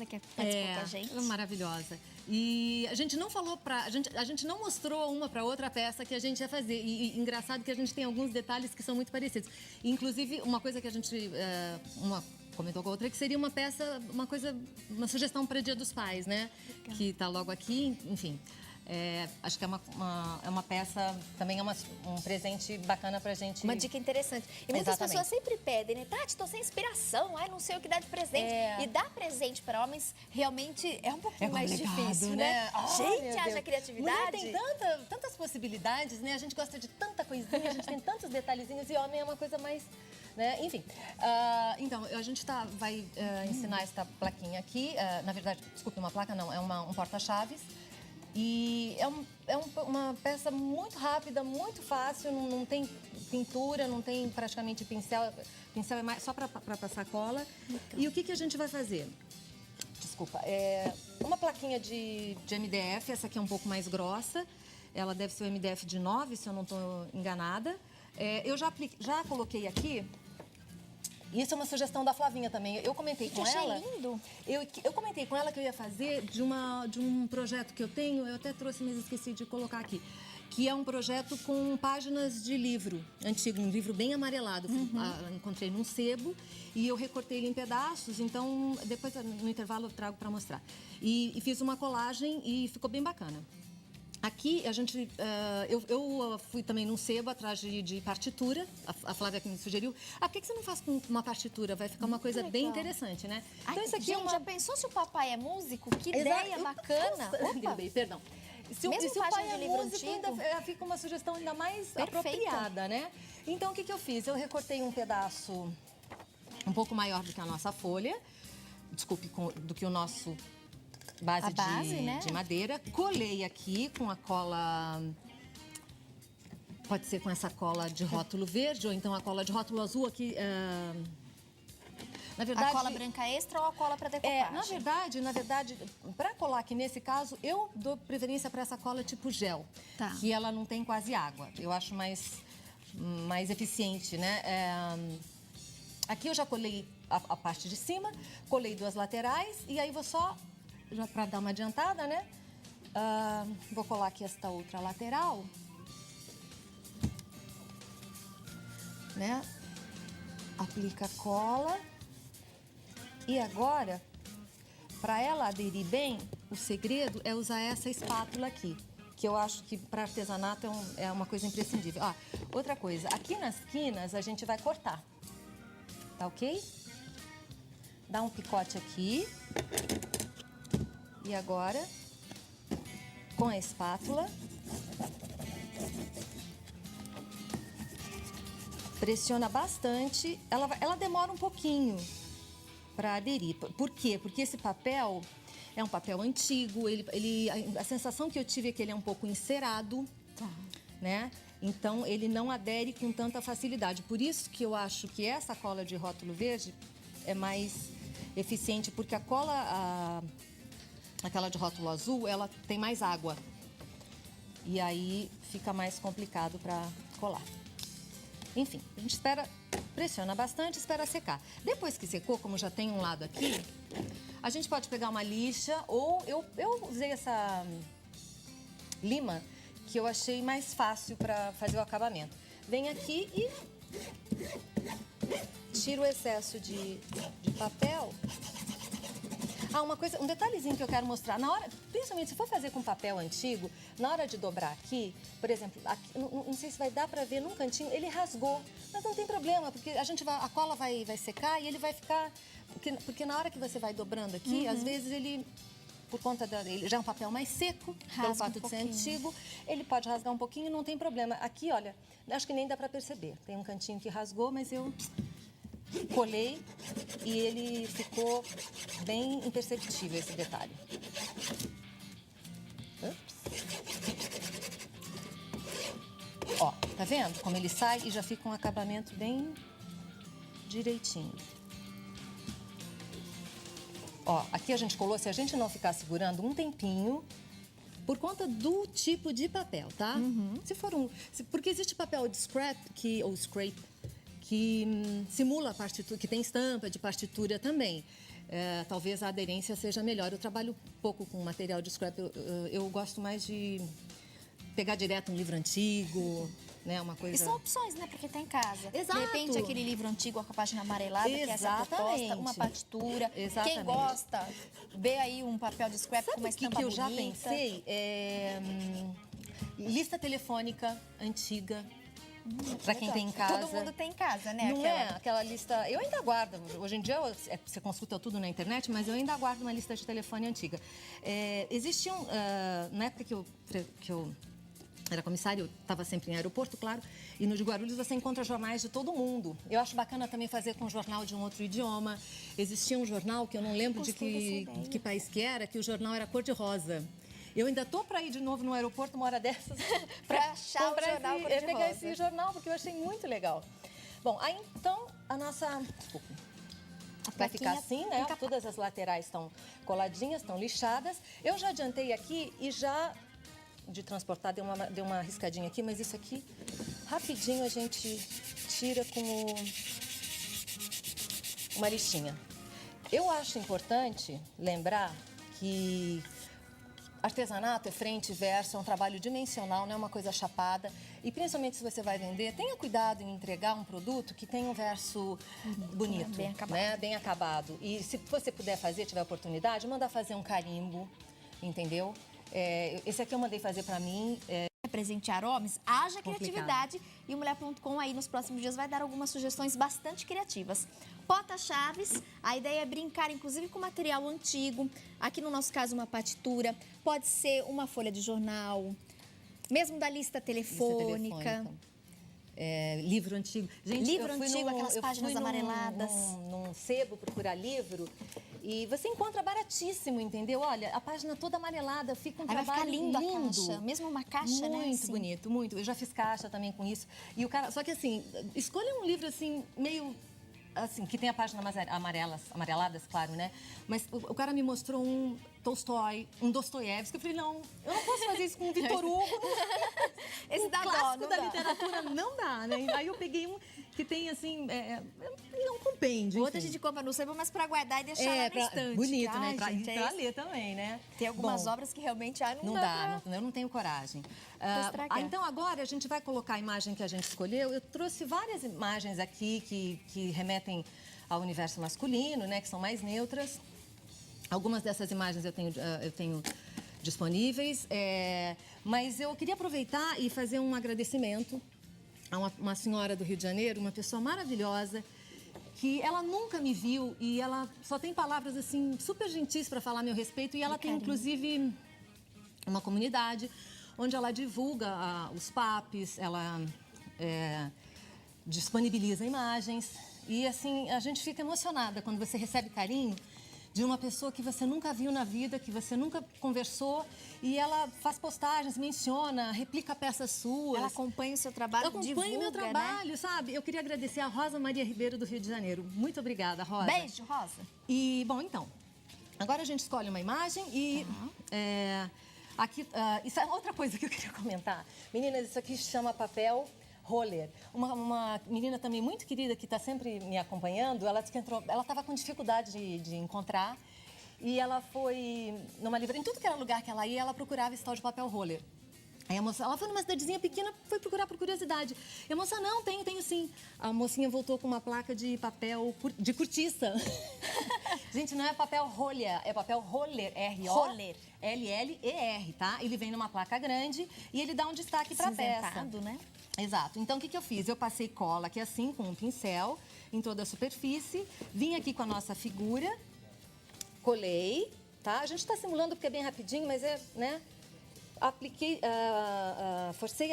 que participou com a gente. Maravilhosa. E a gente não falou a gente não mostrou uma para outra a peça que a gente ia fazer. E engraçado que a gente tem alguns detalhes que são muito parecidos. Inclusive, uma coisa que a gente uma comentou com a outra, que seria uma peça, uma sugestão para Dia dos Pais, né? Legal. Que tá logo aqui, enfim. Acho que é uma peça, também é um presente bacana pra gente. Uma dica interessante. E muitas pessoas sempre pedem, né? Tati, tô sem inspiração, não sei o que dar de presente. E dar presente para homens realmente é um pouquinho mais difícil, né? Gente, haja criatividade. Mulher tem tantas possibilidades, né? A gente gosta de tanta coisinha, a gente tem tantos detalhezinhos e homem é uma coisa mais... Né? Enfim, então, a gente vai ensinar essa plaquinha aqui. Na verdade, desculpe, uma placa não, é um porta-chaves. E é uma peça muito rápida, muito fácil, não tem pintura, não tem praticamente pincel. Pincel é mais só para passar cola. E o que a gente vai fazer? Desculpa, uma plaquinha de MDF, essa aqui é um pouco mais grossa. Ela deve ser o MDF de 9, se eu não estou enganada. Eu já coloquei aqui. Isso é uma sugestão da Flavinha também. Eu comentei com ela. Achei lindo. Eu comentei com ela que eu ia fazer de um projeto que eu tenho. Eu até trouxe, mas esqueci de colocar aqui. Que é um projeto com páginas de livro antigo, um livro bem amarelado. Encontrei num sebo e eu recortei ele em pedaços. Então, depois no intervalo eu trago para mostrar. E fiz uma colagem e ficou bem bacana. Aqui, a gente, eu fui também num sebo atrás de partitura, a Flávia que me sugeriu. Por que você não faz com uma partitura? Vai ficar uma coisa bem interessante, né? Então, isso aqui já pensou se o papai é músico? Que ideia bacana! Perdão. Se o pai é músico, ainda fica uma sugestão ainda mais apropriada, né? Então, o que eu fiz? Eu recortei um pedaço um pouco maior do que a nossa folha, desculpe, do que o nosso... base de madeira. Colei aqui com a cola... Pode ser com essa cola de rótulo verde ou então a cola de rótulo azul aqui. Na verdade, a cola branca extra ou a cola para decopagem? Na verdade, para colar aqui nesse caso, eu dou preferência para essa cola tipo gel. Que ela não tem quase água. Eu acho mais eficiente, né? Aqui eu já colei a parte de cima, colei duas laterais e aí vou só... Já para dar uma adiantada, né? Vou colar aqui esta outra lateral. Né? Aplica a cola. E agora, para ela aderir bem, o segredo é usar essa espátula aqui. Que eu acho que para artesanato é uma coisa imprescindível. Outra coisa, aqui nas quinas a gente vai cortar. Tá ok? Dá um picote aqui. E agora, com a espátula, pressiona bastante. Ela demora um pouquinho para aderir. Por quê? Porque esse papel é um papel antigo. A sensação que eu tive é que ele é um pouco encerado, né? Então, ele não adere com tanta facilidade. Por isso que eu acho que essa cola de rótulo verde é mais eficiente, porque aquela de rótulo azul, ela tem mais água. E aí fica mais complicado para colar. Enfim, a gente pressiona bastante, espera secar. Depois que secou, como já tem um lado aqui, a gente pode pegar uma lixa ou eu usei essa lima que eu achei mais fácil para fazer o acabamento. Vem aqui e tiro o excesso de papel. Um detalhezinho que eu quero mostrar. Na hora, principalmente se for fazer com papel antigo, na hora de dobrar aqui, por exemplo, aqui, não sei se vai dar pra ver num cantinho, ele rasgou. Mas não tem problema, porque a cola vai secar e ele vai ficar... Porque na hora que você vai dobrando aqui, às vezes ele... Por conta ele já é um papel mais seco, pelo fato de ser antigo, ele pode rasgar um pouquinho, não tem problema. Aqui, olha, acho que nem dá pra perceber. Tem um cantinho que rasgou, mas eu... colei e ele ficou bem imperceptível, esse detalhe. Ó, tá vendo como ele sai e já fica um acabamento bem direitinho. Ó, aqui a gente colou, se a gente não ficar segurando um tempinho, por conta do tipo de papel, tá? Se for porque existe papel de scrap, ou scrape, que simula a partitura, que tem estampa de partitura também. talvez a aderência seja melhor. Eu trabalho pouco com material de scrap, eu gosto mais de pegar direto um livro antigo, né, uma coisa... E são opções, né, porque tá em casa. Exato. De repente, aquele livro antigo com a página amarelada, que é essa proposta, uma partitura. Exatamente. Quem gosta, vê aí um papel de scrap com uma estampa bonita. Sabe o que eu já pensei? Lista telefônica antiga. Para quem tem em casa. Todo mundo tem em casa, né? Não é? Aquela lista... Eu ainda guardo. Hoje em dia você consulta tudo na internet, mas eu ainda guardo uma lista de telefone antiga. Existiam... na época que eu era comissária, eu estava sempre em aeroporto, claro, e no de Guarulhos você encontra jornais de todo mundo. Eu acho bacana também fazer com jornal de um outro idioma. Existia um jornal que eu não lembro de que país que era, que o jornal era cor-de-rosa. Eu ainda tô para ir de novo no aeroporto uma hora dessas para achar o jornal cor-de-rosa. Pegar esse jornal, porque eu achei muito legal. Bom, aí então a nossa... Desculpa. Vai ficar assim, né? Todas as laterais estão coladinhas, estão lixadas. Eu já adiantei aqui e já... de transportar, deu uma riscadinha aqui, mas isso aqui, rapidinho a gente tira com uma lixinha. Eu acho importante lembrar que artesanato é frente e verso, é um trabalho dimensional, não é uma coisa chapada. E principalmente se você vai vender, tenha cuidado em entregar um produto que tenha um verso bonito, bem acabado. Né? Bem acabado. E se você puder fazer, tiver oportunidade, manda fazer um carimbo, entendeu? Esse aqui eu mandei fazer pra mim. Presentear homens, haja criatividade. E o Mulher.com aí nos próximos dias vai dar algumas sugestões bastante criativas. Porta-chaves, a ideia é brincar inclusive com material antigo. Aqui no nosso caso uma partitura, pode ser uma folha de jornal, mesmo da lista telefônica. Livro antigo. Gente, livro antigo, aquelas páginas amareladas. Num sebo procurar livro e você encontra baratíssimo, entendeu? Olha, a página toda amarelada, fica um trabalho vai ficar lindo. lindo. A caixa, mesmo uma caixa, né? Muito bonito, muito. Eu já fiz caixa também com isso. E o cara, só que assim, escolha um livro assim, meio... assim, que tem a página amareladas, claro, né? Mas o cara me mostrou um Tolstói, um Dostoiévski. Eu falei, não, eu não posso fazer isso com um Vitor Hugo. Esse clássico da literatura não dá, né? Aí eu peguei um que tem, assim, um compêndio. Outra a gente compra no sebo, mas pra guardar e deixar lá na estante. Bonito, né? Pra ler também, né? Tem algumas obras que realmente não dá. Eu não tenho coragem. Então, agora a gente vai colocar a imagem que a gente escolheu. Eu trouxe várias imagens aqui que remetem ao universo masculino, né? Que são mais neutras. Algumas dessas imagens eu tenho disponíveis, mas eu queria aproveitar e fazer um agradecimento a uma senhora do Rio de Janeiro, uma pessoa maravilhosa, que ela nunca me viu e ela só tem palavras assim super gentis para falar a meu respeito, e ela tem inclusive uma comunidade onde ela divulga os papos, ela disponibiliza imagens e assim a gente fica emocionada quando você recebe carinho de uma pessoa que você nunca viu na vida, que você nunca conversou, e ela faz postagens, menciona, replica peças suas. Ela acompanha o seu trabalho, acompanha o meu trabalho, né? Sabe? Eu queria agradecer a Rosa Maria Ribeiro, do Rio de Janeiro. Muito obrigada, Rosa. Beijo, Rosa. E, bom, então, agora a gente escolhe uma imagem e... aqui, isso é outra coisa que eu queria comentar. Meninas, isso aqui se chama papel roller. Uma menina também muito querida que está sempre me acompanhando, ela estava com dificuldade de encontrar e ela foi numa livraria, em tudo que era lugar que ela ia, ela procurava esse tal de papel roller. Aí a moça, ela foi numa cidadezinha pequena, foi procurar por curiosidade. E a moça, não, tenho sim. A mocinha voltou com uma placa de papel de cortiça. Gente, não é papel rolha, é papel roller, R-O-L-L-E-R, tá? Ele vem numa placa grande e ele dá um destaque para a peça. Né? Exato. Então, o que eu fiz? Eu passei cola aqui assim, com um pincel, em toda a superfície. Vim aqui com a nossa figura, colei, tá? A gente está simulando porque é bem rapidinho, mas né? Apliquei, forcei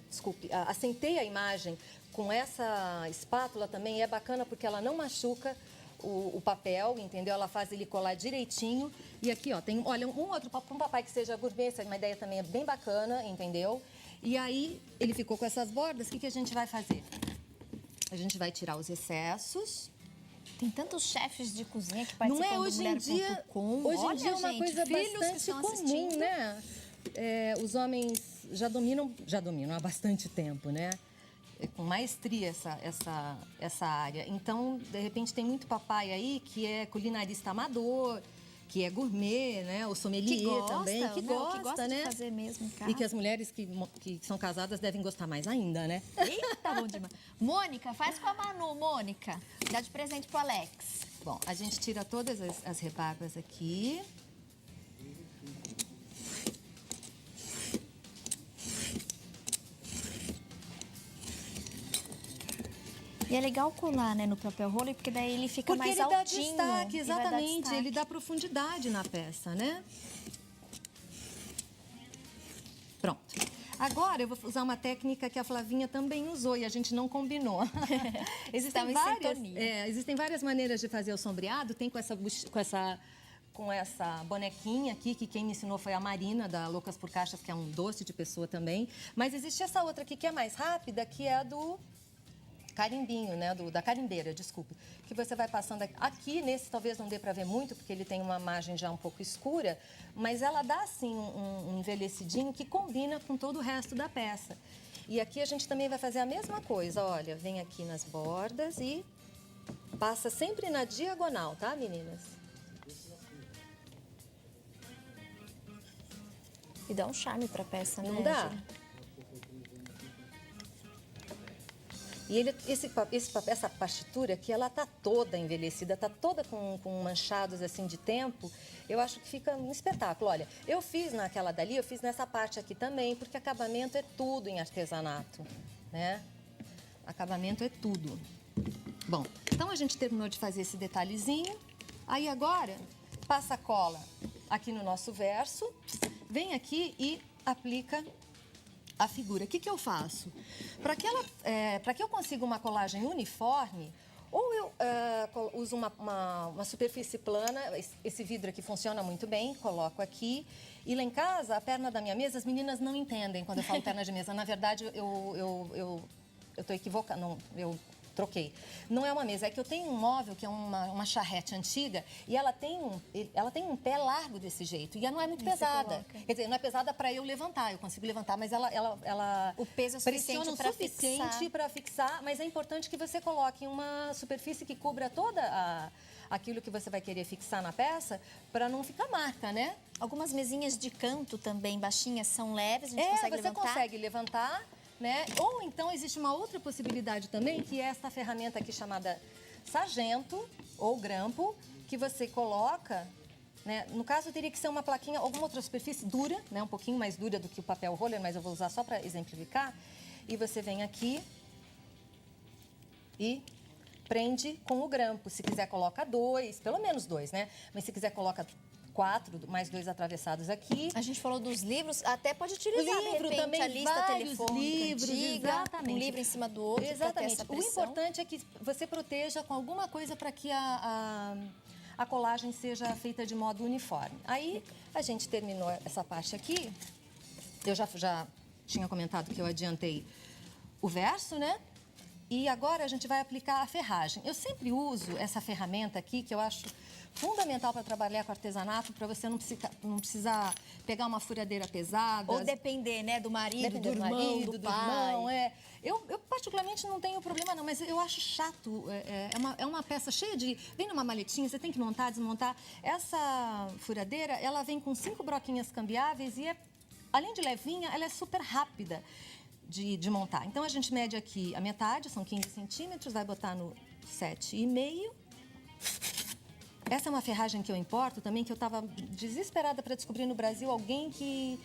desculpe, assentei a imagem com essa espátula também. É bacana porque ela não machuca o papel, entendeu? Ela faz ele colar direitinho. E aqui, ó, tem, olha, um outro para um papai que seja gourmet, essa é uma ideia também bem bacana, entendeu? E aí, ele ficou com essas bordas, o que a gente vai fazer? A gente vai tirar os excessos. Tem tantos chefes de cozinha que participam do Mulher.com. Hoje em dia é uma coisa bastante comum, né? Os homens já dominam há bastante tempo, né? com maestria essa área. Então, de repente, tem muito papai aí que é culinarista amador, que é gourmet, né? O sommelier que gosta, também, que gosta, né? de fazer mesmo em casa. E que as mulheres que são casadas devem gostar mais ainda, né? Eita, bom demais. Mônica, faz com a Manu, Mônica. Dá de presente pro Alex. Bom, a gente tira todas as rebarbas aqui. E é legal colar, né, no papel roller, porque daí ele fica Porque mais ele dá altinho. destaque, e vai dar exatamente. destaque. Ele dá profundidade na peça, né? Pronto. Agora eu vou usar uma técnica que a Flavinha também usou e a gente não combinou. Estava em sintonia. Existem várias maneiras de fazer o sombreado. Tem com essa bonequinha aqui, que quem me ensinou foi a Marina, da Loucas por Caixas, que é um doce de pessoa também. Mas existe essa outra aqui que é mais rápida, que é a do carimbinho, né? Da carimbeira, desculpe. Que você vai passando aqui, nesse talvez não dê para ver muito, porque ele tem uma margem já um pouco escura, mas ela dá, assim, um envelhecidinho que combina com todo o resto da peça. E aqui a gente também vai fazer a mesma coisa, olha, vem aqui nas bordas e passa sempre na diagonal, tá, meninas? E dá um charme pra peça, né? Não dá? E essa partitura aqui, ela tá toda envelhecida, tá toda com manchados assim de tempo. Eu acho que fica um espetáculo. Olha, eu fiz naquela dali, eu fiz nessa parte aqui também, porque acabamento é tudo em artesanato, né? Acabamento é tudo. Bom, então a gente terminou de fazer esse detalhezinho. Aí agora, passa a cola aqui no nosso verso, vem aqui e aplica a figura. O que eu faço? Para que eu consiga uma colagem uniforme, ou eu uso uma superfície plana, esse vidro aqui funciona muito bem, coloco aqui. E lá em casa, a perna da minha mesa, as meninas não entendem quando eu falo perna de mesa. Na verdade, eu estou equivocada, eu troquei. Não é uma mesa, é que eu tenho um móvel que é uma charrete antiga e ela tem um pé largo desse jeito e ela não é muito pesada. Quer dizer, não é pesada para eu levantar, eu consigo levantar, mas ela o peso é pressiona o suficiente suficiente para fixar, mas é importante que você coloque uma superfície que cubra toda aquilo que você vai querer fixar na peça para não ficar marca, né? Algumas mesinhas de canto também baixinhas são leves, a gente consegue levantar. Você consegue levantar. Né? Ou então existe uma outra possibilidade também, que é esta ferramenta aqui chamada sargento ou grampo, que você coloca, né? No caso teria que ser uma plaquinha, alguma outra superfície dura, né? Um pouquinho mais dura do que o papel roller, mas eu vou usar só para exemplificar. E você vem aqui e prende com o grampo. Se quiser coloca 2, pelo menos 2, né? Mas se quiser coloca 4, mais 2 atravessados aqui. A gente falou dos livros, até pode utilizar, o livro de repente, também, a lista vários telefônica livros, antiga, exatamente. um livro em cima do outro. Exatamente. Essa O importante é que você proteja com alguma coisa para que a colagem seja feita de modo uniforme. Aí a gente terminou essa parte aqui. Eu já tinha comentado que eu adiantei o verso, né? E agora a gente vai aplicar a ferragem. Eu sempre uso essa ferramenta aqui, que eu acho fundamental para trabalhar com artesanato, para você não precisar pegar uma furadeira pesada. Ou depender, né, do marido, do irmão, do pai. Irmão, Eu particularmente não tenho problema não, mas eu acho chato. É uma peça cheia de... Vem numa maletinha, você tem que montar, desmontar. Essa furadeira, ela vem com 5 broquinhas cambiáveis e, além de levinha, ela é super rápida de montar. Então, a gente mede aqui a metade, são 15 centímetros, vai botar no 7,5. Essa é uma ferragem que eu importo também, que eu estava desesperada para descobrir no Brasil alguém que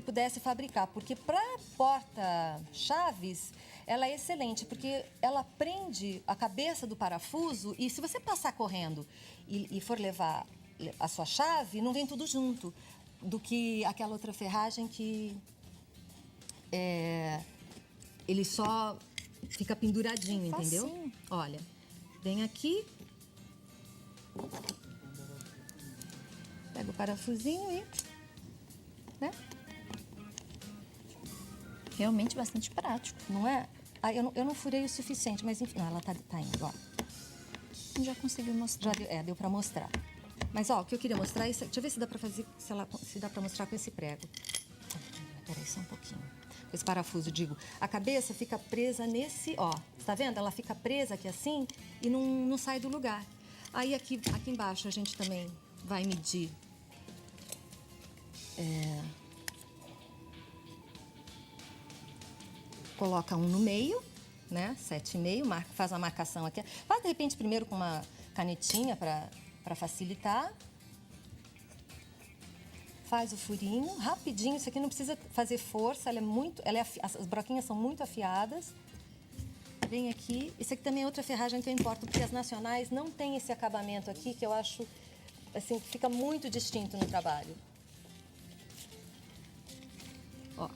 pudesse fabricar. Porque para porta-chaves, ela é excelente, porque ela prende a cabeça do parafuso e se você passar correndo e for levar a sua chave, não vem tudo junto. Do que aquela outra ferragem que ele só fica penduradinho, entendeu? Facinho. Olha, vem aqui... Pega o parafusinho e... né? Realmente bastante prático. Não é? Eu não furei o suficiente, mas enfim... Não, ela tá indo, ó. Já conseguiu mostrar. Deu pra mostrar. Mas, ó, o que eu queria mostrar... Deixa eu ver se dá pra fazer... Se dá pra mostrar com esse prego. Peraí, só um pouquinho. esse parafuso, digo. A cabeça fica presa nesse, ó. Tá vendo? Ela fica presa aqui assim e não sai do lugar. Aí aqui embaixo a gente também vai medir. Coloca um no meio, né? 7,5, faz a marcação aqui. Faz de repente primeiro com uma canetinha para facilitar. Faz o furinho rapidinho. Isso aqui não precisa fazer força, as broquinhas são muito afiadas. Vem aqui. Isso aqui também é outra ferragem que eu importo, porque as nacionais não têm esse acabamento aqui, que eu acho, assim, que fica muito distinto no trabalho. Ó.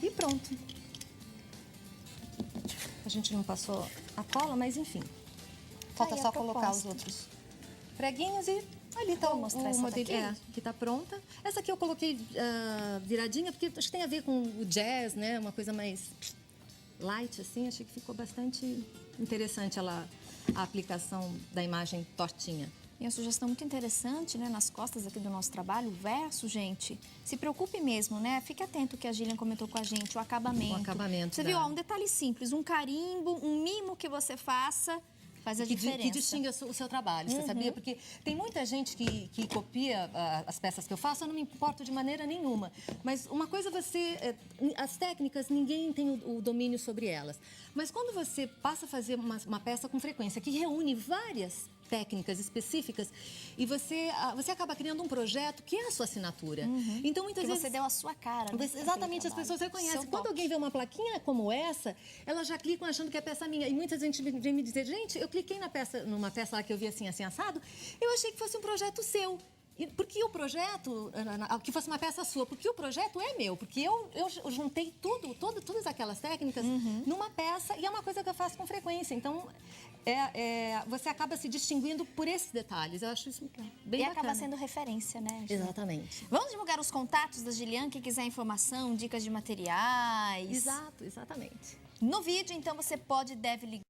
E pronto. A gente não passou a cola, mas enfim. Falta só colocar os outros preguinhos e ali tá o modelo que tá pronta. Essa aqui eu coloquei viradinha, porque acho que tem a ver com o jazz, né? Uma coisa mais light, assim. Achei que ficou bastante interessante a aplicação da imagem tortinha. E uma sugestão muito interessante, né, nas costas aqui do nosso trabalho, o verso, gente, se preocupe mesmo, né? Fique atento que a Gillian comentou com a gente, o acabamento. O acabamento. Você viu, ó, um detalhe simples, um carimbo, um mimo que você faça, faz a diferença. Que distingue o seu trabalho, você sabia? Porque tem muita gente que copia as peças que eu faço, eu não me importo de maneira nenhuma. Mas uma coisa as técnicas, ninguém tem o domínio sobre elas. Mas quando você passa a fazer uma peça com frequência, que reúne várias técnicas específicas, e você acaba criando um projeto que é a sua assinatura. Então, muitas vezes... você deu a sua cara. Né, exatamente, as pessoas reconhecem. Quando alguém vê uma plaquinha como essa, elas já clicam achando que é peça minha. E muita gente vem me dizer, gente, eu cliquei numa peça lá que eu vi assim assado, eu achei que fosse um projeto seu. Porque o projeto, que fosse uma peça sua, porque o projeto é meu, porque eu juntei todas aquelas técnicas numa peça, e é uma coisa que eu faço com frequência. Então, você acaba se distinguindo por esses detalhes. Eu acho isso bem bacana. E acaba sendo referência, né? Exatamente. Vamos divulgar os contatos da Gillian, quem quiser informação, dicas de materiais. Exatamente. No vídeo, então, você deve ligar.